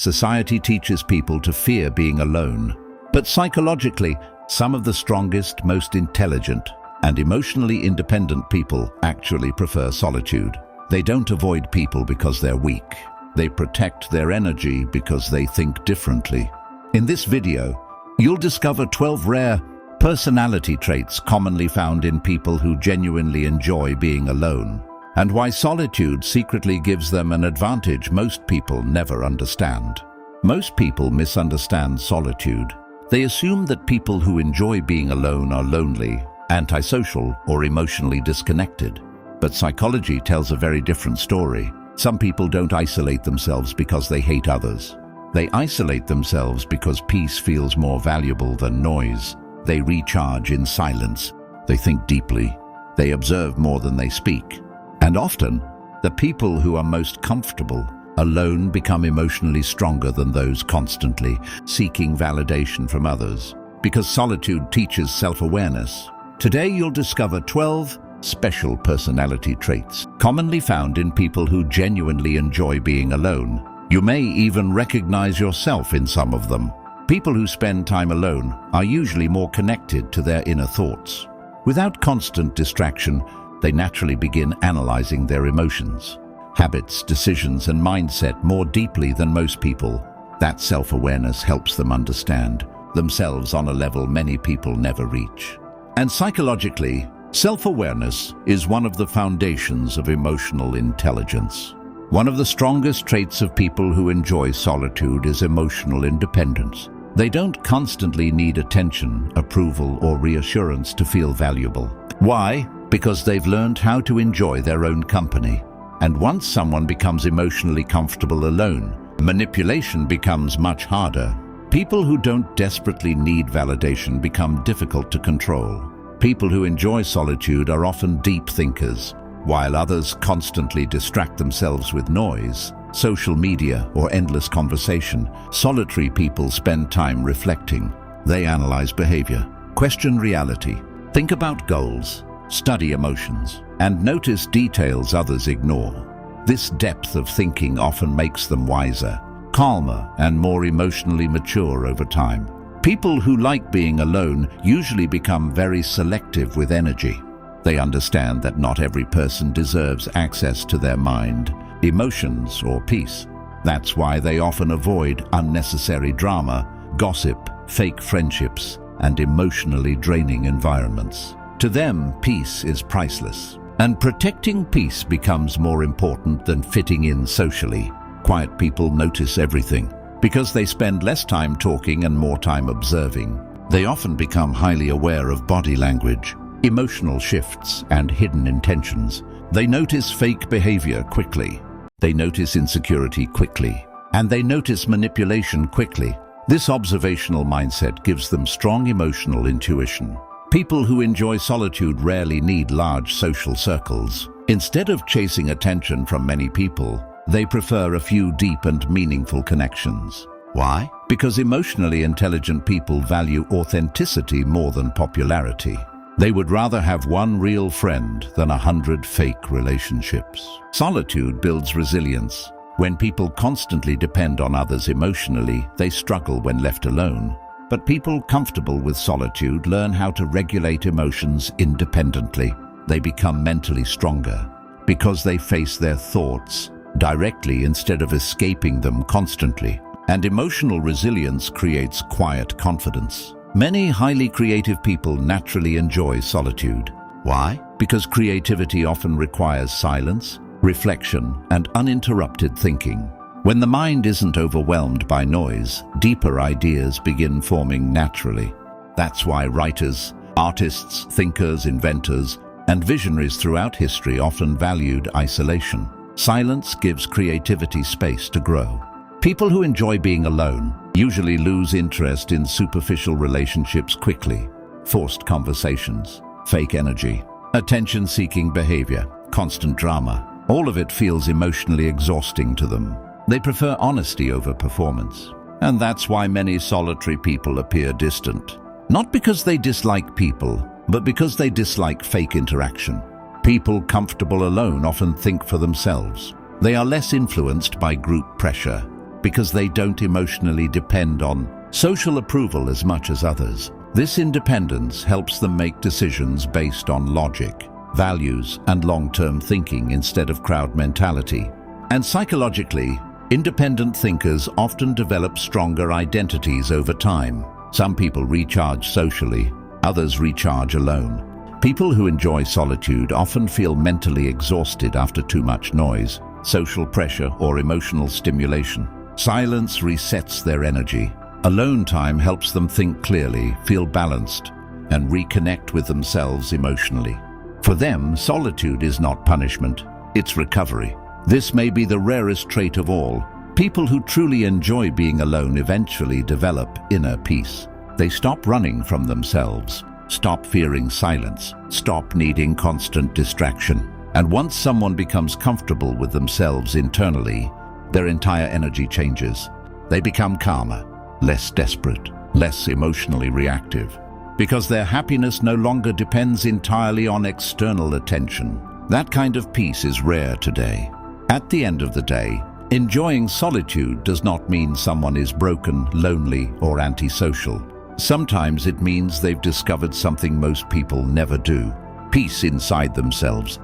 Society teaches people to fear being alone. But psychologically, some of the strongest, most intelligent, and emotionally independent people actually prefer solitude. They don't avoid people because they're weak. They protect their energy because they think differently. In this video, you'll discover 12 rare personality traits commonly found in people who genuinely enjoy being alone, and why solitude secretly gives them an advantage most people never understand. Most people misunderstand solitude. They assume that people who enjoy being alone are lonely, antisocial, or emotionally disconnected. But psychology tells a very different story. Some people don't isolate themselves because they hate others. They isolate themselves because peace feels more valuable than noise. They recharge in silence. They think deeply. They observe more than they speak. And often, the people who are most comfortable alone become emotionally stronger than those constantly seeking validation from others. Because solitude teaches self-awareness. Today you'll discover 12 special personality traits commonly found in people who genuinely enjoy being alone. You may even recognize yourself in some of them. People who spend time alone are usually more connected to their inner thoughts. Without constant distraction, they naturally begin analyzing their emotions, habits, decisions, and mindset more deeply than most people. That self-awareness helps them understand themselves on a level many people never reach. And psychologically, self-awareness is one of the foundations of emotional intelligence. One of the strongest traits of people who enjoy solitude is emotional independence. They don't constantly need attention, approval, or reassurance to feel valuable. Why? Because they've learned how to enjoy their own company. And once someone becomes emotionally comfortable alone, manipulation becomes much harder. People who don't desperately need validation become difficult to control. People who enjoy solitude are often deep thinkers, while others constantly distract themselves with noise, social media, or endless conversation. Solitary people spend time reflecting. They analyze behavior, question reality, think about goals, study emotions, and notice details others ignore. This depth of thinking often makes them wiser, calmer, and more emotionally mature over time. People who like being alone usually become very selective with energy. They understand that not every person deserves access to their mind, emotions, or peace. That's why they often avoid unnecessary drama, gossip, fake friendships, and emotionally draining environments. To them, peace is priceless, and protecting peace becomes more important than fitting in socially. Quiet people notice everything. Because they spend less time talking and more time observing, they often become highly aware of body language, emotional shifts, and hidden intentions. They notice fake behavior quickly. They notice insecurity quickly. And they notice manipulation quickly. This observational mindset gives them strong emotional intuition. People who enjoy solitude rarely need large social circles. Instead of chasing attention from many people, they prefer a few deep and meaningful connections. Why? Because emotionally intelligent people value authenticity more than popularity. They would rather have one real friend than 100 fake relationships. Solitude builds resilience. When people constantly depend on others emotionally, they struggle when left alone. But people comfortable with solitude learn how to regulate emotions independently. They become mentally stronger because they face their thoughts directly instead of escaping them constantly. And emotional resilience creates quiet confidence. Many highly creative people naturally enjoy solitude. Why? Because creativity often requires silence, reflection, and uninterrupted thinking. When the mind isn't overwhelmed by noise, deeper ideas begin forming naturally. That's why writers, artists, thinkers, inventors, and visionaries throughout history often valued isolation. Silence gives creativity space to grow. People who enjoy being alone usually lose interest in superficial relationships quickly. Forced conversations, fake energy, attention-seeking behavior, constant drama. All of it feels emotionally exhausting to them. They prefer honesty over performance. And that's why many solitary people appear distant. Not because they dislike people, but because they dislike fake interaction. People comfortable alone often think for themselves. They are less influenced by group pressure. because they don't emotionally depend on social approval as much as others. This independence helps them make decisions based on logic, values, and long-term thinking instead of crowd mentality. And psychologically, independent thinkers often develop stronger identities over time. Some people recharge socially, others recharge alone. People who enjoy solitude often feel mentally exhausted after too much noise, social pressure, or emotional stimulation. Silence resets their energy. Alone time helps them think clearly, feel balanced, and reconnect with themselves emotionally. For them, solitude is not punishment, it's recovery. This may be the rarest trait of all. People who truly enjoy being alone eventually develop inner peace. They stop running from themselves, stop fearing silence, stop needing constant distraction. And once someone becomes comfortable with themselves internally, their entire energy changes. They become calmer, less desperate, less emotionally reactive, because their happiness no longer depends entirely on external attention. That kind of peace is rare today. At the end of the day, enjoying solitude does not mean someone is broken, lonely, or antisocial. Sometimes it means they've discovered something most people never do: peace inside themselves.